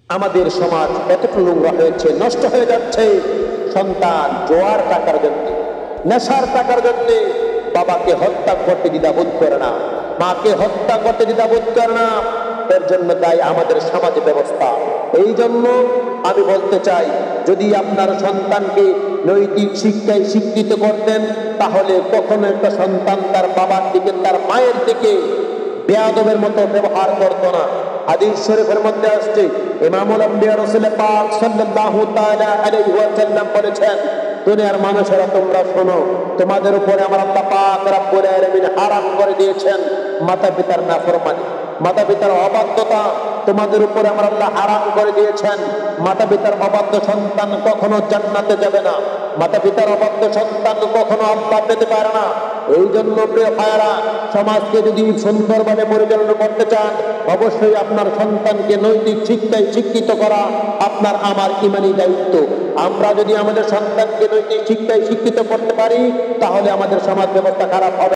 আমাদের সমাজ এতটুকু নোংরা হয়েছে, নষ্ট হয়ে যাচ্ছে। সন্তান জোয়ার টাকার জন্য, নেশার টাকার জন্য বাবাকে হত্যা করতে দ্বিধাবোধ করে না, মাকে হত্যা করতে দ্বিধাবোধ করে না। এর জন্য দায়ী আমাদের সমাজ ব্যবস্থা। এই জন্য আমি বলতে চাই, যদি আপনার সন্তানকে নৈতিক শিক্ষায় শিক্ষিত করতেন, তাহলে কখনো একটা সন্তান তার বাবার দিকে, তার মায়ের দিকে বেয়াদবের মতো ব্যবহার করতো না। হাদিস শরীফের মধ্যে আসছে, ইমামুল আম্বিয়া রাসূল পাক সাল্লাল্লাহু তাআলা আলাইহি ওয়াসাল্লাম বলেছেন, দুনিয়ার মানুষেরা তোমরা শোনো, তোমাদের উপরে আমার আল্লাহ পাক রব্বুল আলামিন হারাম করে দিয়েছেন মাতা পিতার নাফরমানি, মাতা পিতার অবাধ্যতা তোমাদের উপরে আমার আল্লাহ হারাম করে দিয়েছেন। মাতা পিতার অবাধ্য সন্তান কখনো জান্নাতে যাবে না, মাতা পিতার অবাধ্য সন্তান কখনো আল্লাহ পেতে পারে না। এই জন্য প্রিয় ভাইয়েরা, সমাজকে যদি সুন্দরভাবে পরিচালনা করতে চান, অবশ্যই আপনার সন্তানকে নৈতিক শিক্ষায় শিক্ষিত করা আপনার আমার ইমানি দায়িত্ব। আমরা যদি আমাদের সন্তানকে নৈতিক শিক্ষায় শিক্ষিত করতে পারি, তাহলে আমাদের সমাজ ব্যবস্থা খারাপ হবে।